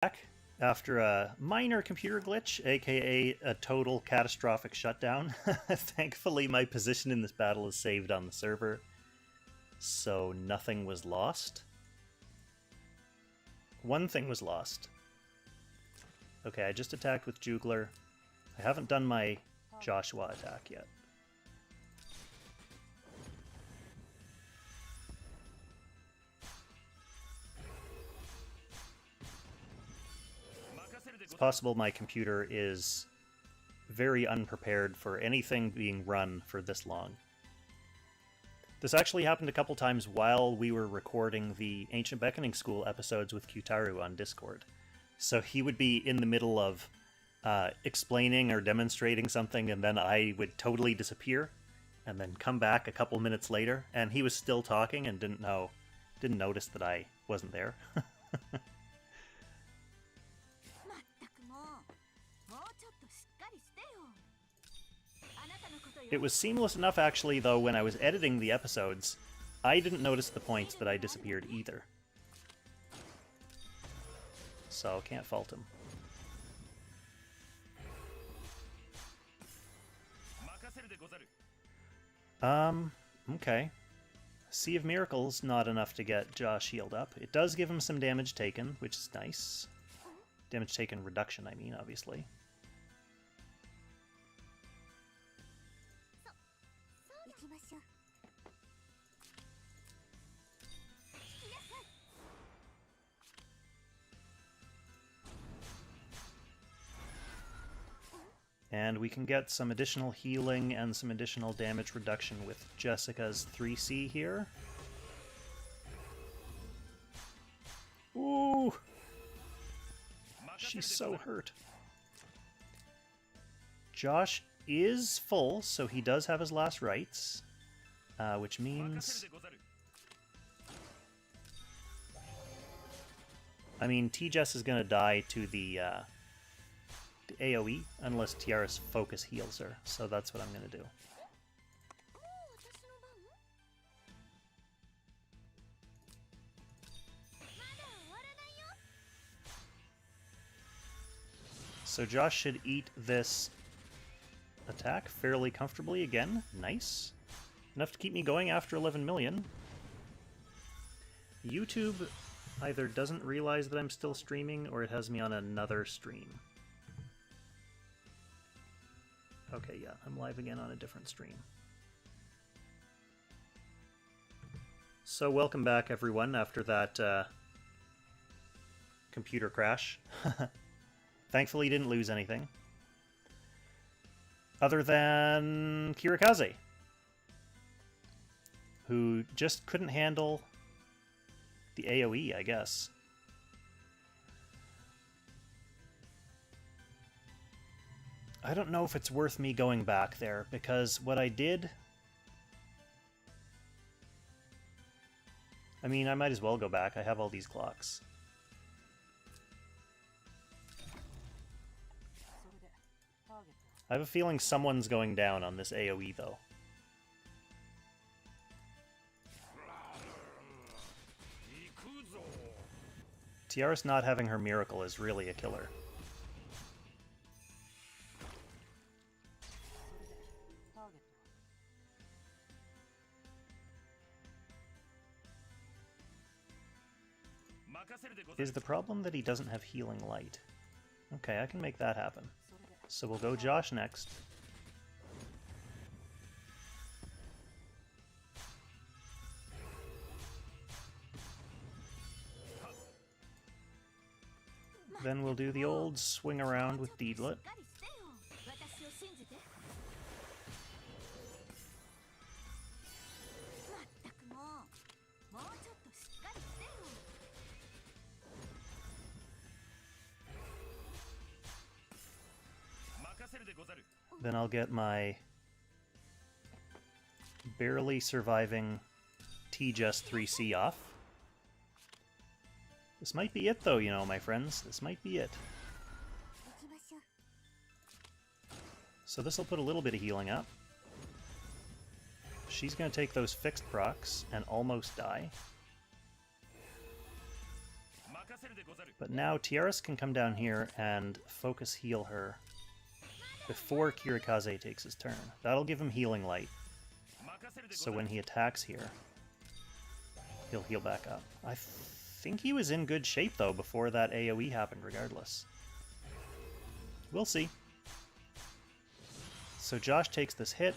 Back after a minor computer glitch, aka a total catastrophic shutdown. Thankfully, my position in this battle is saved on the server, so nothing was lost. One thing was lost. Okay, I just attacked with Jugler. I haven't done my Joshua attack yet. It's possible my computer is very unprepared for anything being run for this long. This actually happened a couple times while we were recording the Ancient Beckoning School episodes with Qtaru on Discord. So he would be in the middle of explaining or demonstrating something, and then I would totally disappear, and then come back a couple minutes later, and he was still talking and didn't notice that I wasn't there. It was seamless enough, actually, though, when I was editing the episodes, I didn't notice the points that I disappeared either. So, can't fault him. Okay. Sea of Miracles, not enough to get Josh healed up. It does give him some damage taken, which is nice. Damage taken reduction, I mean, obviously. And we can get some additional healing and some additional damage reduction with Jessica's 3C here. Ooh! She's so hurt. Josh is full, so he does have his last rites, which means... I mean, T-Jess is going to die to the AoE, unless Tiaris focus heals her, so that's what I'm going to do. So Josh should eat this attack fairly comfortably again. Nice. Enough to keep me going after 11 million. YouTube either doesn't realize that I'm still streaming, or it has me on another stream. Okay, yeah, I'm live again on a different stream. So welcome back, everyone, after that computer crash. Thankfully, didn't lose anything. Other than Kirikaze, who just couldn't handle the AoE, I guess. I don't know if it's worth me going back there, because what I did... I mean, I might as well go back. I have all these clocks. I have a feeling someone's going down on this AoE, though. Tiaris not having her miracle is really a killer. Is the problem that he doesn't have healing light? Okay, I can make that happen. So we'll go Josh next. Then we'll do the old swing around with Deedlit. Then I'll get my barely surviving T-Just 3C off. This might be it, though, you know, my friends. This might be it. So this will put a little bit of healing up. She's going to take those fixed procs and almost die. But now Tiaris can come down here and focus heal her before Kirikaze takes his turn. That'll give him healing light. So when he attacks here, he'll heal back up. I think he was in good shape, though, before that AoE happened, regardless. We'll see. So Josh takes this hit.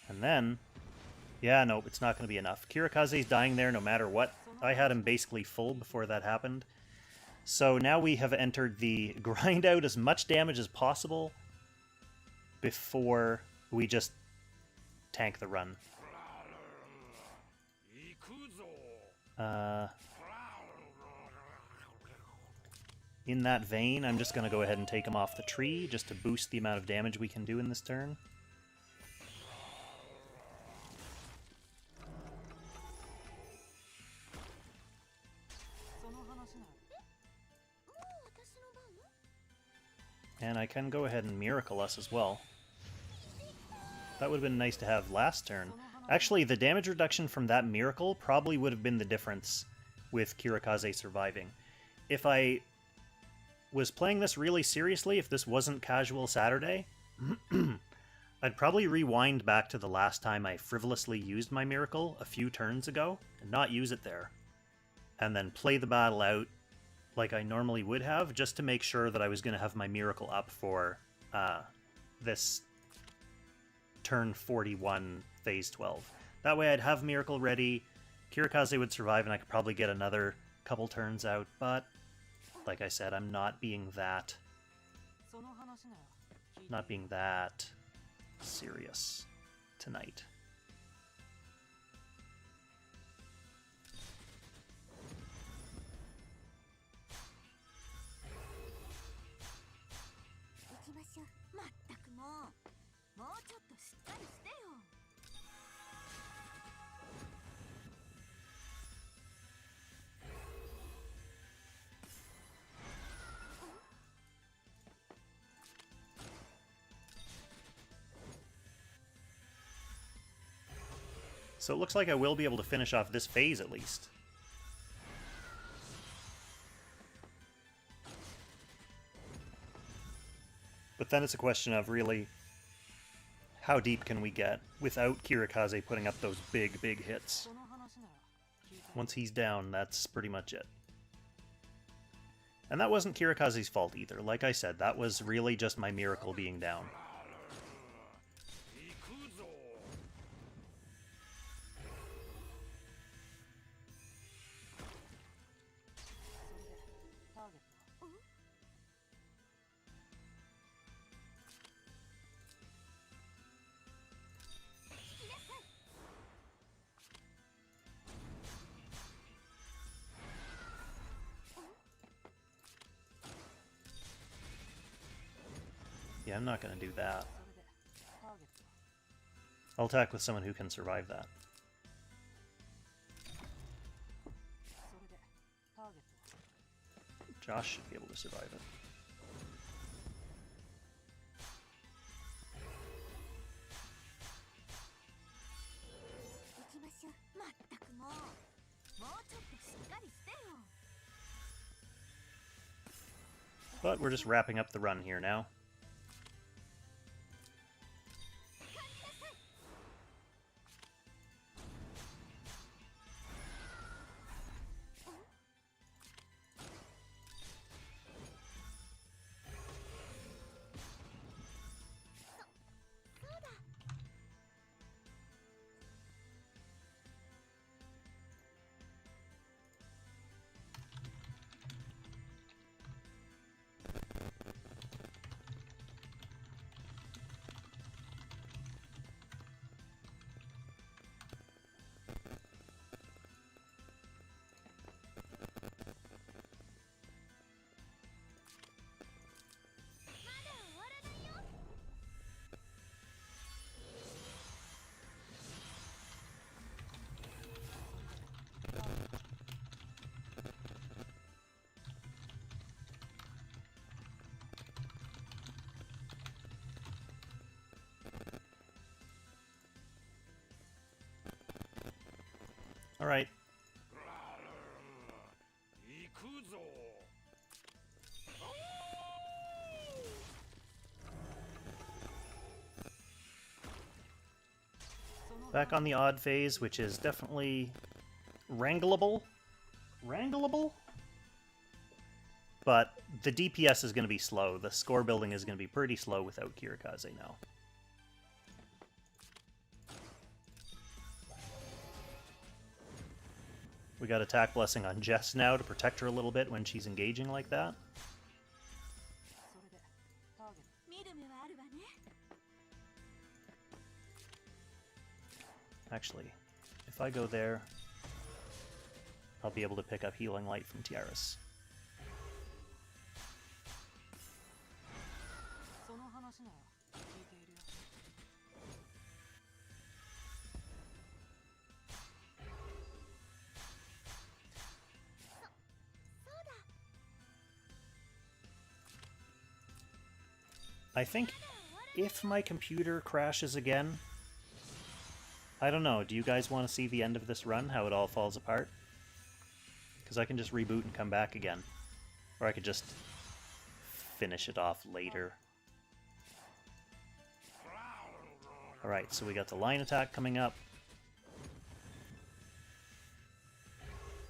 And then... yeah, nope, it's not going to be enough. Kirikaze's dying there no matter what. I had him basically full before that happened. So now we have entered the grind out as much damage as possible before we just tank the run. In that vein, I'm just going to go ahead and take him off the tree just to boost the amount of damage we can do in this turn. And I can go ahead and Miracle us as well. That would have been nice to have last turn. Actually, the damage reduction from that Miracle probably would have been the difference with Kirikaze surviving. If I was playing this really seriously, if this wasn't Casual Saturday, I'd probably rewind back to the last time I frivolously used my Miracle a few turns ago, and not use it there. And then play the battle out like I normally would have, just to make sure that I was going to have my Miracle up for this turn 41, phase 12. That way I'd have Miracle ready, Kirikaze would survive, and I could probably get another couple turns out, but like I said, I'm not being that serious tonight. So it looks like I will be able to finish off this phase at least. But then it's a question of really, how deep can we get without Kirikaze putting up those big, big hits? Once he's down, that's pretty much it. And that wasn't Kirikaze's fault either. Like I said, that was really just my Miracle being down. Yeah, I'm not going to do that. I'll attack with someone who can survive that. Josh should be able to survive it. But we're just wrapping up the run here now. Alright. Back on the odd phase, which is definitely wrangleable. Wrangleable? But the DPS is going to be slow. The score building is going to be pretty slow without Kirikaze now. We got Attack Blessing on Jess now to protect her a little bit when she's engaging like that. Actually, if I go there, I'll be able to pick up Healing Light from Tiaris. I think if my computer crashes again, I don't know, do you guys want to see the end of this run, how it all falls apart? Because I can just reboot and come back again. Or I could just finish it off later. Alright, so we got the line attack coming up.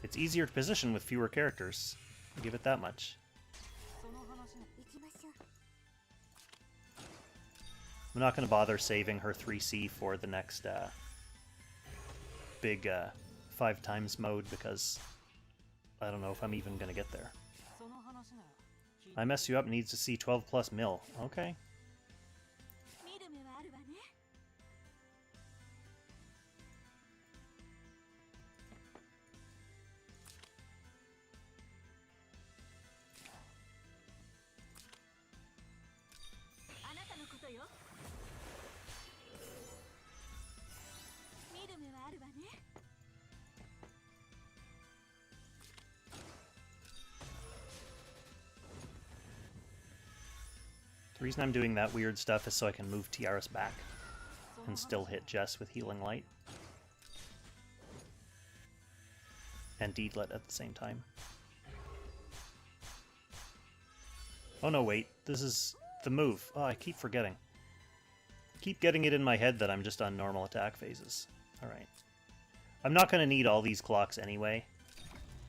It's easier to position with fewer characters. I'll give it that much. I'm not going to bother saving her 3C for the next big 5 times mode because I don't know if I'm even going to get there. I Mess You Up needs to see 12 plus mil. Okay. The reason I'm doing that weird stuff is so I can move Tiaris back and still hit Jess with Healing Light. And Deedlit at the same time. Oh no, wait. This is the move. Oh, I keep forgetting. Keep getting it in my head that I'm just on normal attack phases. Alright. I'm not going to need all these clocks anyway,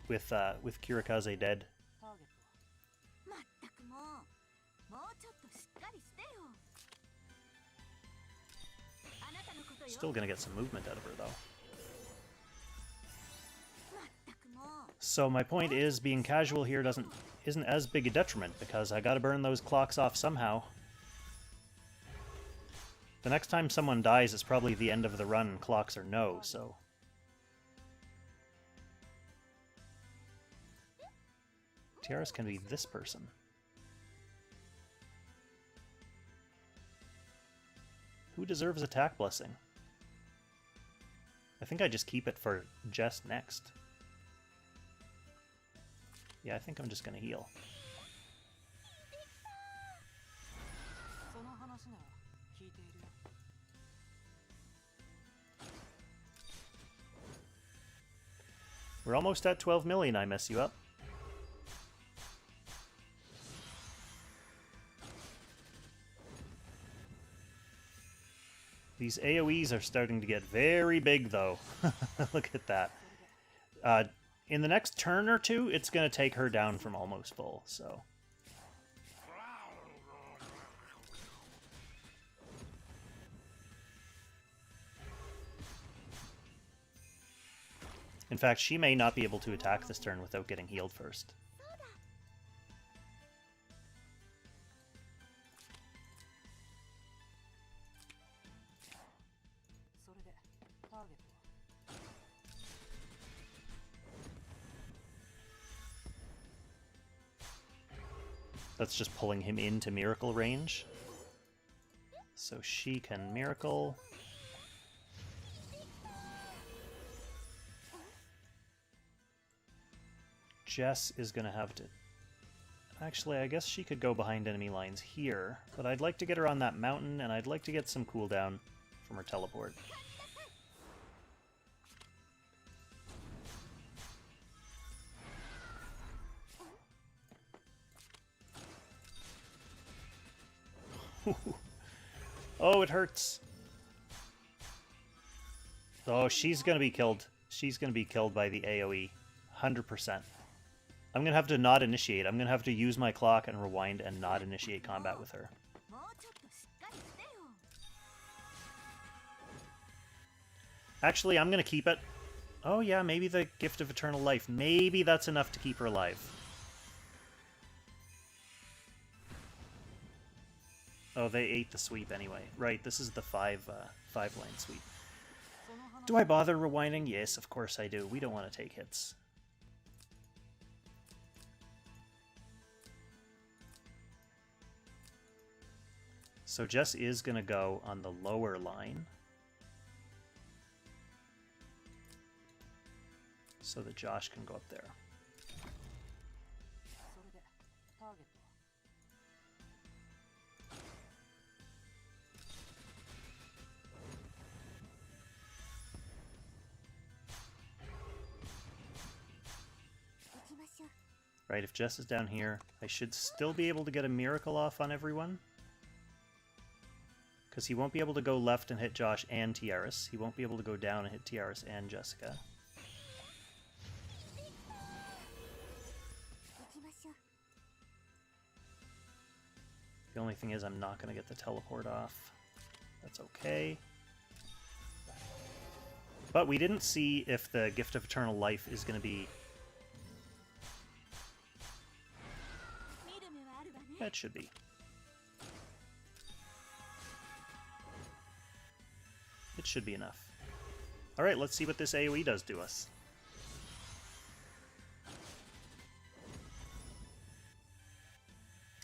with Kirikaze dead. Still going to get some movement out of her, though. So my point is, being casual here isn't as big a detriment, because I gotta burn those clocks off somehow. The next time someone dies, it's probably the end of the run, clocks are no, so... Tiaris can be this person. Who deserves Attack Blessing? I think I just keep it for Jess next. Yeah, I think I'm just gonna heal. We're almost at 12 million, I Mess You Up. These AoEs are starting to get very big, though. Look at that. In the next turn or two, it's going to take her down from almost full, so... In fact, she may not be able to attack this turn without getting healed first. That's just pulling him into miracle range. So she can miracle. Jess is going to have to... Actually, I guess she could go behind enemy lines here, but I'd like to get her on that mountain, and I'd like to get some cooldown from her teleport. Oh, it hurts. Oh, she's gonna be killed. She's gonna be killed by the AoE. 100%. I'm gonna have to not initiate. I'm gonna have to use my clock and rewind and not initiate combat with her. Actually, I'm gonna keep it. Oh yeah, maybe the Gift of Eternal Life. Maybe that's enough to keep her alive. Oh, they ate the sweep anyway. Right, this is the five lane sweep. Do I bother rewinding? Yes, of course I do. We don't want to take hits. So Jess is going to go on the lower line. So that Josh can go up there. Right, if Jess is down here, I should still be able to get a miracle off on everyone. Because he won't be able to go left and hit Josh and Tiaris. He won't be able to go down and hit Tiaris and Jessica. The only thing is I'm not going to get the teleport off. That's okay. But we didn't see if the Gift of Eternal Life is going to be... It should be. It should be enough. Alright, let's see what this AoE does to us.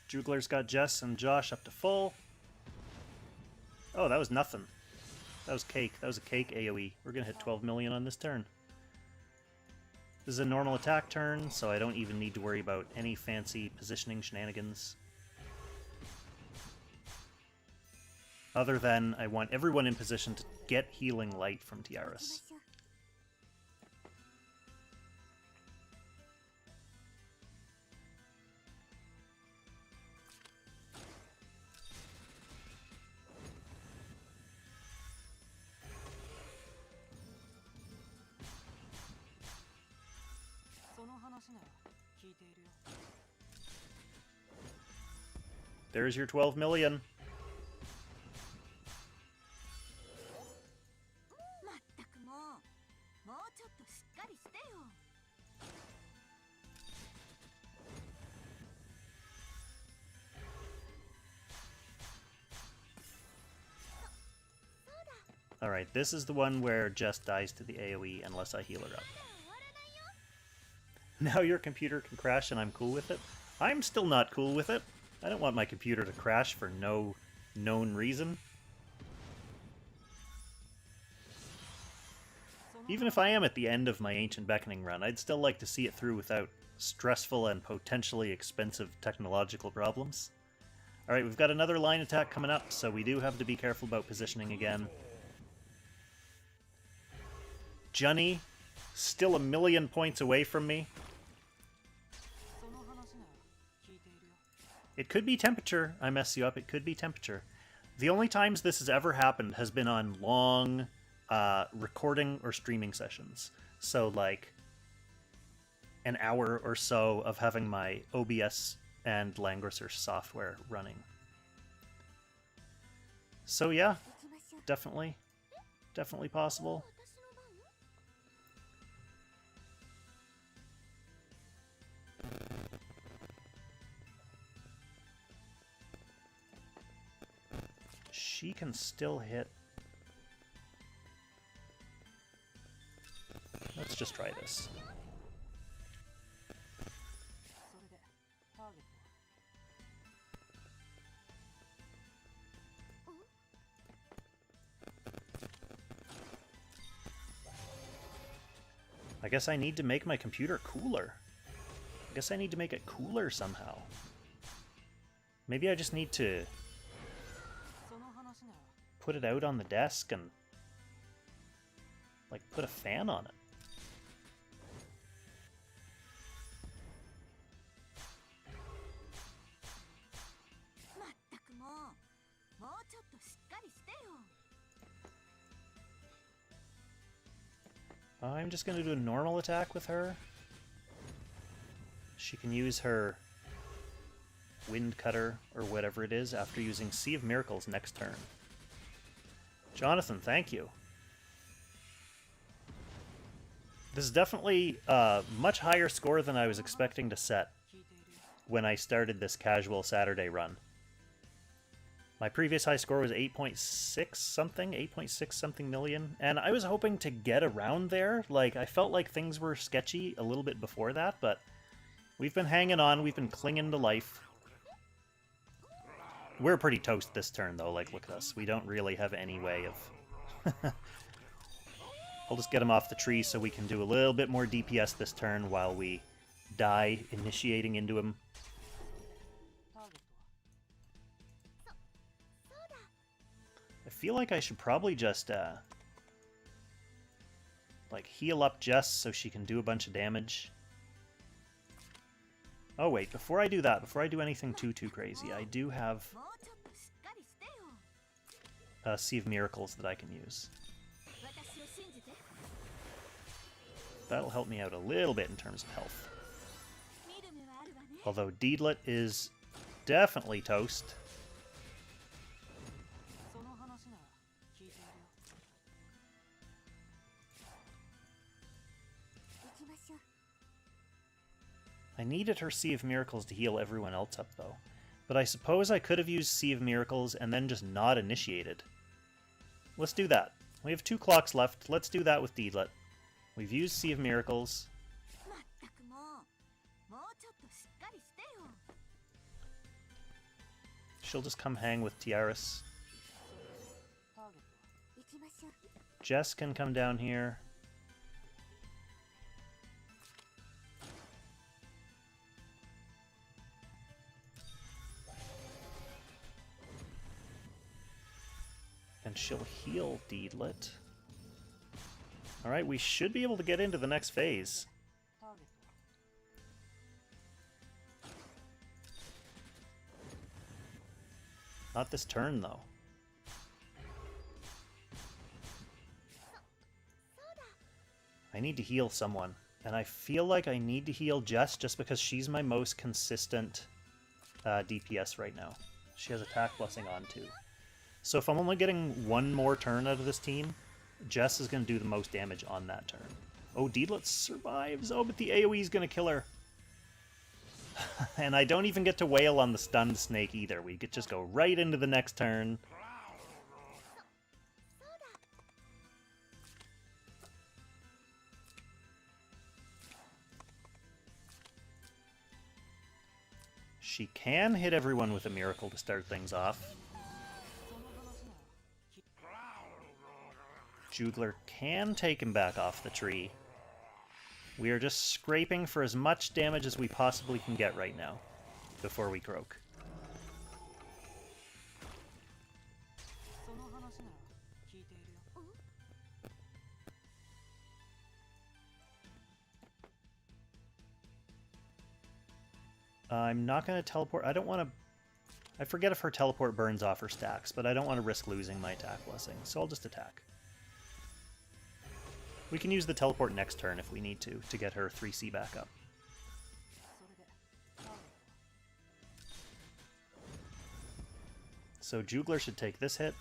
Jugler's got Jess and Josh up to full. Oh, that was nothing. That was cake. That was a cake AoE. We're going to hit 12 million on this turn. This is a normal attack turn, so I don't even need to worry about any fancy positioning shenanigans. Other than I want everyone in position to get healing light from Tiaris. There's your 12 million. Alright, this is the one where Jess dies to the AoE unless I heal her up. Now your computer can crash and I'm cool with it? I'm still not cool with it. I don't want my computer to crash for no known reason. Even if I am at the end of my Ancient Beckoning run, I'd still like to see it through without stressful and potentially expensive technological problems. Alright, we've got another line attack coming up, so we do have to be careful about positioning again. Junny, still 1,000,000 points away from me. It could be temperature. I mess you up. It could be temperature. The only times this has ever happened has been on long recording or streaming sessions. So like an hour or so of having my OBS and Langrisser software running. So yeah, definitely possible. She can still hit. Let's just try this. I guess I need to make my computer cooler. I guess I need to make it cooler somehow. Maybe I just need to put it out on the desk and like put a fan on it. I'm just going to do a normal attack with her. She can use her Wind Cutter or whatever it is after using Sea of Miracles next turn. Jonathan, thank you. This is definitely a much higher score than I was expecting to set when I started this casual Saturday run. My previous high score was 8.6 something, 8.6 something million, and I was hoping to get around there. Like, I felt like things were sketchy a little bit before that, but we've been hanging on, we've been clinging to life. We're pretty toast this turn, though. Like, look at us. We don't really have any way of... I'll just get him off the tree so we can do a little bit more DPS this turn while we die initiating into him. I feel like I should probably just, like, heal up Jess so she can do a bunch of damage. Oh, wait, before I do that, before I do anything too crazy, I do have a Sea of Miracles that I can use. That'll help me out a little bit in terms of health. Although Deedlit is definitely toast. I needed her Sea of Miracles to heal everyone else up, though. But I suppose I could have used Sea of Miracles and then just not initiated. Let's do that. We have 2 clocks left. Let's do that with Deedlit. We've used Sea of Miracles. She'll just come hang with Tiaris. Jess can come down here. And she'll heal Deedlit. Alright, we should be able to get into the next phase. Not this turn, though. I need to heal someone. And I feel like I need to heal Jess just because she's my most consistent DPS right now. She has Attack Blessing on, too. So if I'm only getting one more turn out of this team, Jess is going to do the most damage on that turn. Oh, Deedlit survives. Oh, but the AoE is going to kill her. And I don't even get to wail on the stunned snake either. We could just go right into the next turn. She can hit everyone with a miracle to start things off. Jugler can take him back off the tree. We are just scraping for as much damage as we possibly can get right now, before we croak. I'm not going to teleport. I don't want to... I forget if her teleport burns off her stacks, but I don't want to risk losing my attack blessing, so I'll just attack. We can use the teleport next turn if we need to get her 3C back up. So Jugler should take this hit.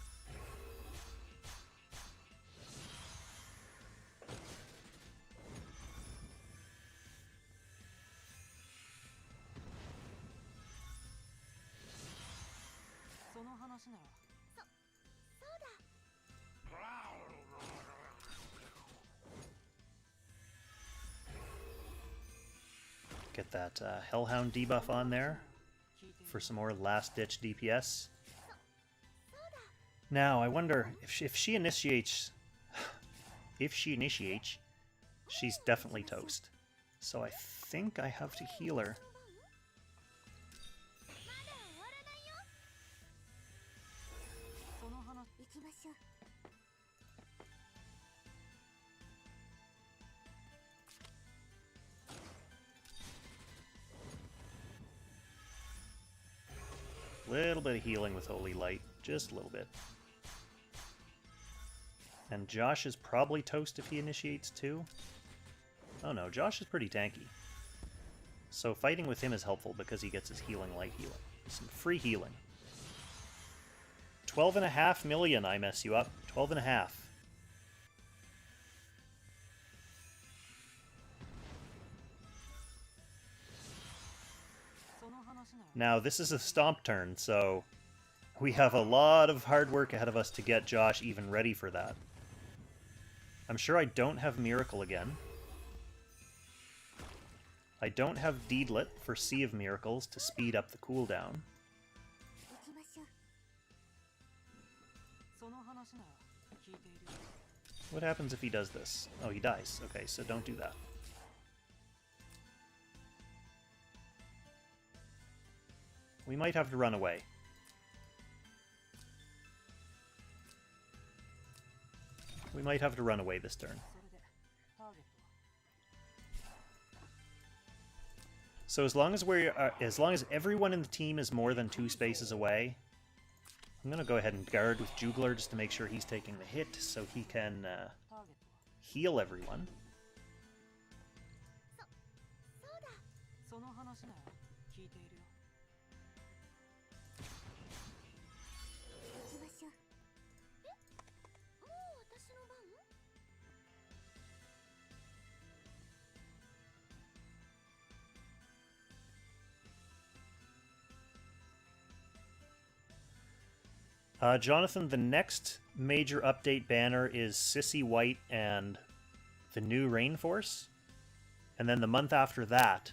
Get that Hellhound debuff on there for some more last-ditch DPS. Now, I wonder if she initiates... if she initiates, she's definitely toast. So I think I have to heal her. Little bit of healing with Holy Light, just a little bit. And Josh is probably toast if he initiates too. Oh no, Josh is pretty tanky. So fighting with him is helpful because he gets his healing, light healing. Some free healing. 12.5 million, I mess you up. 12.5. Now, this is a stomp turn, so we have a lot of hard work ahead of us to get Josh even ready for that. I'm sure I don't have Miracle again. I don't have Deedlit for Sea of Miracles to speed up the cooldown. What happens if he does this? Oh, he dies. Okay, so don't do that. We might have to run away. We might have to run away this turn. So as long as everyone in the team is more than 2 spaces away, I'm gonna go ahead and guard with Jugler just to make sure he's taking the hit, so he can heal everyone. Jonathan, the next major update banner is Sissy White and the new Rainforce. And then the month after that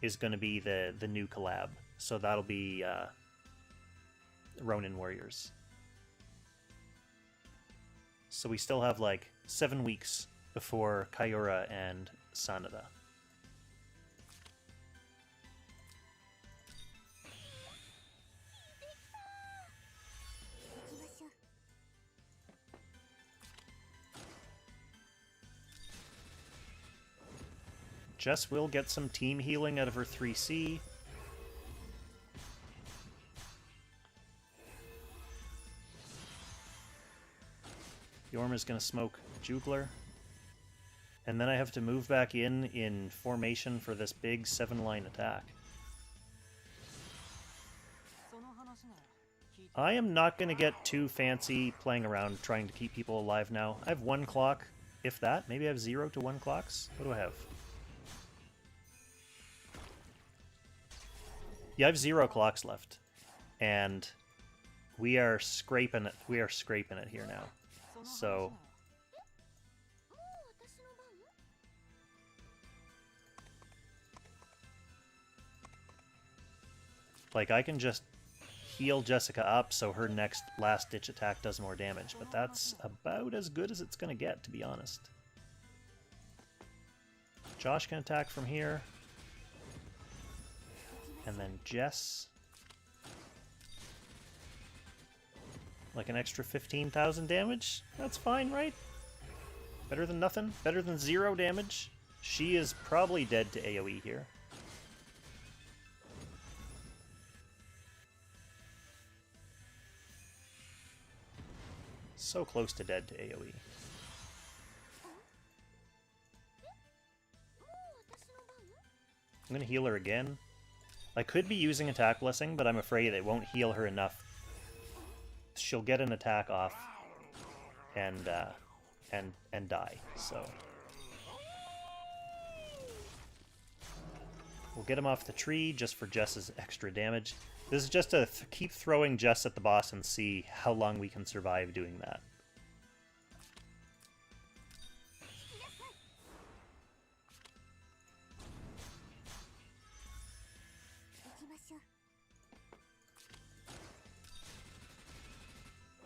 is going to be the new collab. So that'll be Ronin Warriors. So we still have like 7 weeks before Kyura and Sanada. Jess will get some team healing out of her 3C. Yorma's going to smoke Jugler. And then I have to move back in formation for this big 7-line attack. I am not going to get too fancy playing around trying to keep people alive now. I have 1 clock, if that. Maybe I have 0 to 1 clocks. What do I have? Yeah, I have 0 clocks left, and we are scraping it. We are scraping it here now. So, like, I can just heal Jessica up so her next last-ditch attack does more damage, but that's about as good as it's going to get, to be honest. Josh can attack from here. And then Jess. Like an extra 15,000 damage? That's fine, right? Better than nothing? Better than 0 damage? She is probably dead to AoE here. So close to dead to AoE. I'm gonna heal her again. I could be using Attack Blessing, but I'm afraid it won't heal her enough. She'll get an attack off and die. So we'll get him off the tree just for Jess's extra damage. This is just to keep throwing Jess at the boss and see how long we can survive doing that.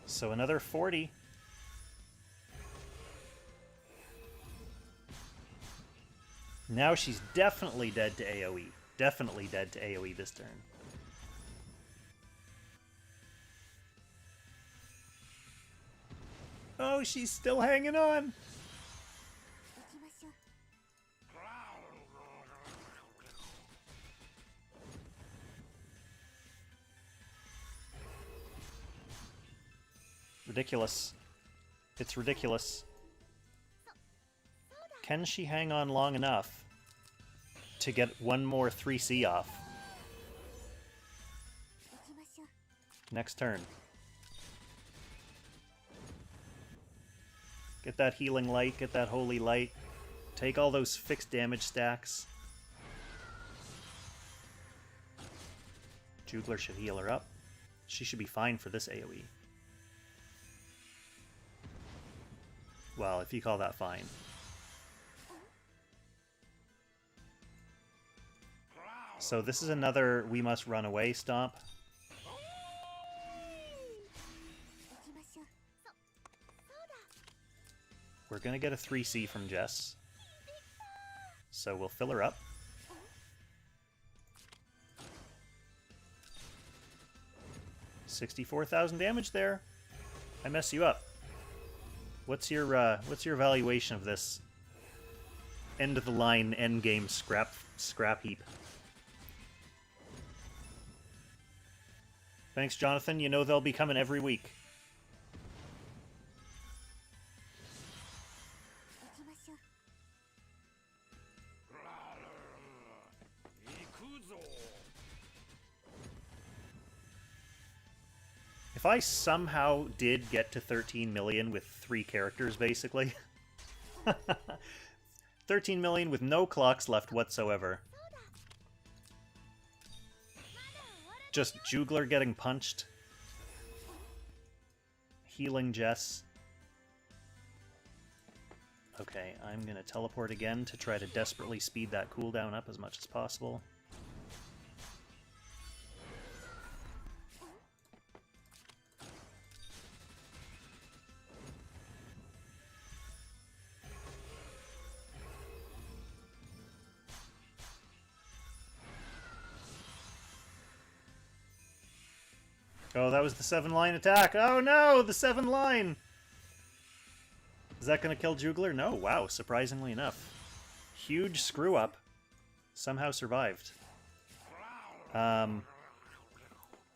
So another 40. Now she's definitely dead to AoE. Definitely dead to AoE this turn. Oh, she's still hanging on. Ridiculous. It's ridiculous. Can she hang on long enough to get one more 3C off? Next turn. Get that healing light, get that holy light. Take all those fixed damage stacks. Jugler should heal her up. She should be fine for this AoE. Well, if you call that fine. So this is another we must run away stomp. We're gonna get a 3C from Jess. So we'll fill her up. $64,000 damage there. I mess you up. What's your evaluation of this end of the line end game scrap heap? Thanks, Jonathan. You know they'll be coming every week. If I somehow did get to 13 million with 3 characters, basically. 13 million with no clocks left whatsoever. Just Jugler getting punched. Healing Jess. Okay, I'm gonna teleport again to try to desperately speed that cooldown up as much as possible. Oh, that was the 7-line attack. Oh no, the 7-line! Is that going to kill Jugler? No, wow, surprisingly enough. Huge screw-up. Somehow survived.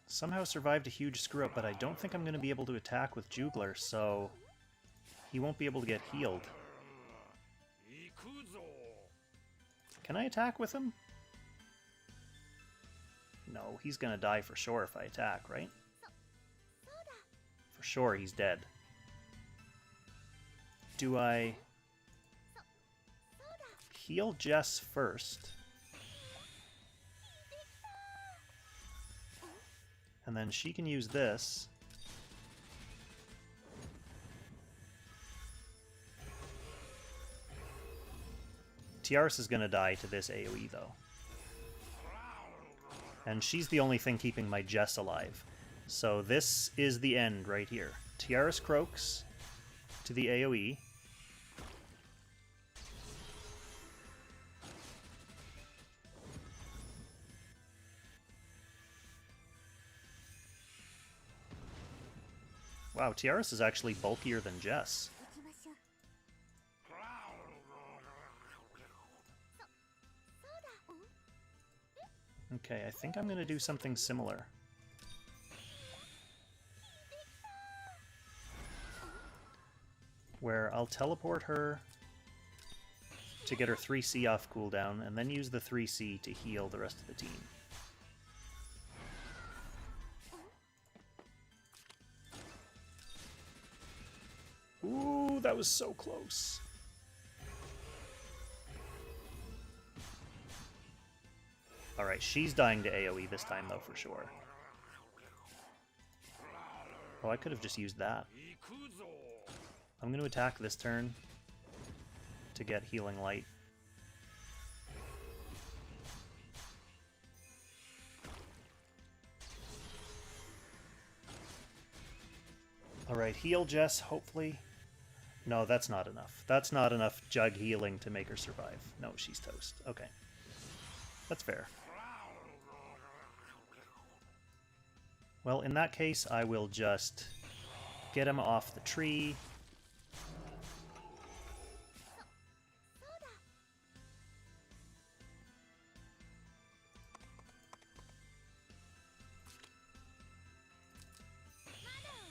Somehow survived a huge screw-up, but I don't think I'm going to be able to attack with Jugler, so he won't be able to get healed. Can I attack with him? No, he's going to die for sure if I attack, right? For sure, he's dead. Do I heal Jess first? And then she can use this. Tiaris is going to die to this AoE, though. And she's the only thing keeping my Jess alive. So this is the end right here. Tiaris croaks to the AoE. Wow, Tiaris is actually bulkier than Jess. Okay, I think I'm going to do something similar. Where I'll teleport her to get her 3C off cooldown, and then use the 3C to heal the rest of the team. Ooh, that was so close. Alright, she's dying to AoE this time, though, for sure. Oh, I could have just used that. I'm going to attack this turn to get Healing Light. Alright, heal Jess, hopefully. No, that's not enough. That's not enough Jug healing to make her survive. No, she's toast. Okay. That's fair. Well, in that case, I will just get him off the tree.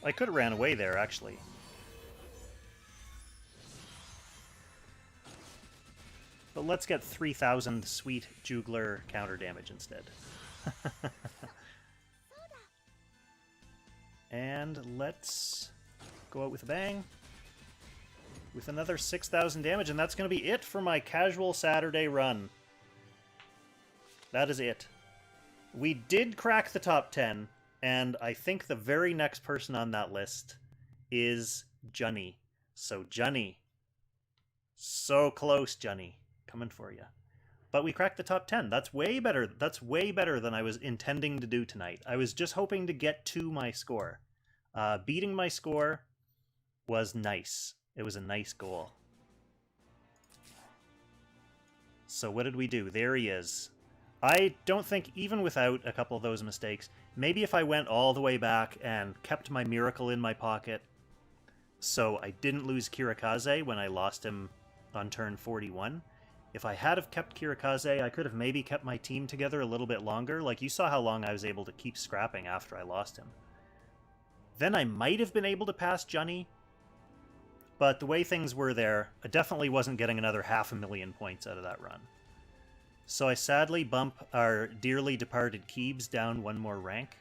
I could have ran away there, actually. let's get 3,000 sweet Jugler counter damage instead. And let's go out with a bang with another 6,000 damage, and that's going to be it for my casual Saturday run. That is it. We did crack the top 10, and I think the very next person on that list is Junny. So Junny, so close, Junny, coming for you. But we cracked the top 10. That's way better. That's way better than I was intending to do tonight. I was just hoping to get to my score. Beating my score was nice. It was a nice goal. So what did we do? There he is. I don't think, even without a couple of those mistakes, maybe if I went all the way back and kept my miracle in my pocket, so I didn't lose Kirikaze when I lost him on turn 41. If I had have kept Kirikaze, I could have maybe kept my team together a little bit longer. Like, you saw how long I was able to keep scrapping after I lost him. Then I might have been able to pass Junny, but the way things were there, I definitely wasn't getting another 500,000 points out of that run. So I sadly bump our dearly departed Keebs down one more rank,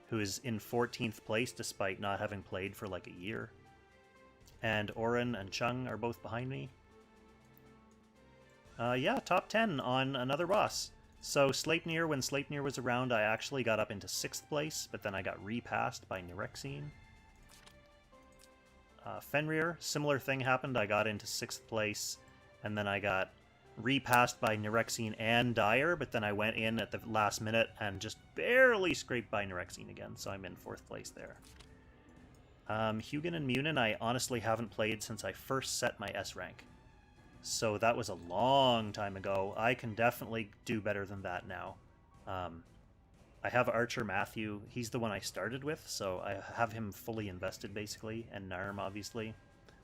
who is in 14th place despite not having played for like a year. And Oren and Chung are both behind me. Yeah, top 10 on another boss. So Sleipnir, when Sleipnir was around, I actually got up into 6th place, but then I got repassed by Nirexine. Fenrir, similar thing happened. I got into 6th place, and then I got repassed by Nirexine and Dyer, but then I went in at the last minute and just barely scraped by Nirexine again, so I'm in 4th place there. Hugin and Munin I honestly haven't played since I first set my S rank. So that was a long time ago. I can definitely do better than that now. I have Archer Matthew. He's the one I started with, so I have him fully invested basically, and Narm obviously.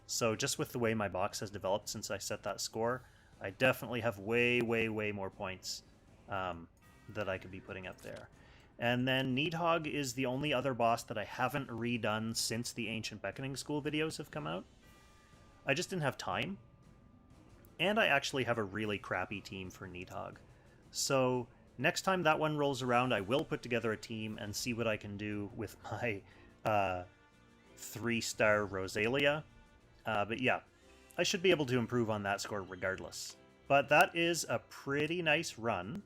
So just with the way my box has developed since I set that score, I definitely have way, way, way more points that I could be putting up there. And then Needhog is the only other boss that I haven't redone since the Ancient Beckoning School videos have come out. I just didn't have time. And I actually have a really crappy team for Needhog. So next time that one rolls around, I will put together a team and see what I can do with my 3-star Rosalia. But yeah, I should be able to improve on that score regardless. But that is a pretty nice run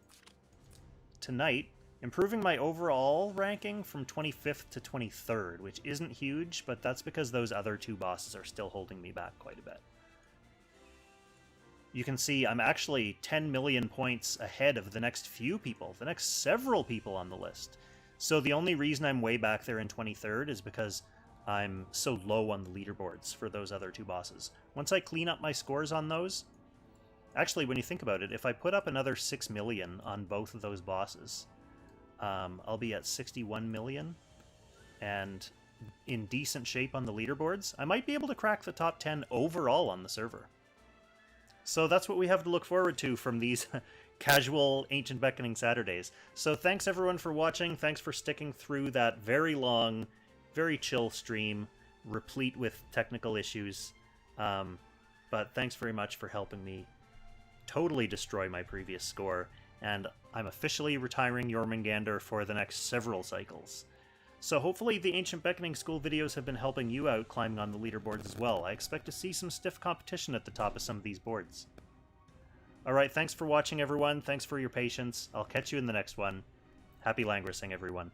tonight, improving my overall ranking from 25th to 23rd, which isn't huge, but that's because those other two bosses are still holding me back quite a bit. You can see I'm actually 10 million points ahead of the next few people, the next several people on the list. So the only reason I'm way back there in 23rd is because I'm so low on the leaderboards for those other two bosses. Once I clean up my scores on those, actually when you think about it, if I put up another 6 million on both of those bosses, I'll be at 61 million and in decent shape on the leaderboards. I might be able to crack the top 10 overall on the server. So that's what we have to look forward to from these casual Ancient Beckoning Saturdays. So thanks everyone for watching. Thanks for sticking through that very long, very chill stream, replete with technical issues. But thanks very much for helping me totally destroy my previous score. And I'm officially retiring Jormungandr for the next several cycles. So hopefully the Ancient Beckoning School videos have been helping you out climbing on the leaderboards as well. I expect to see some stiff competition at the top of some of these boards. Alright, thanks for watching everyone. Thanks for your patience. I'll catch you in the next one. Happy languishing, everyone.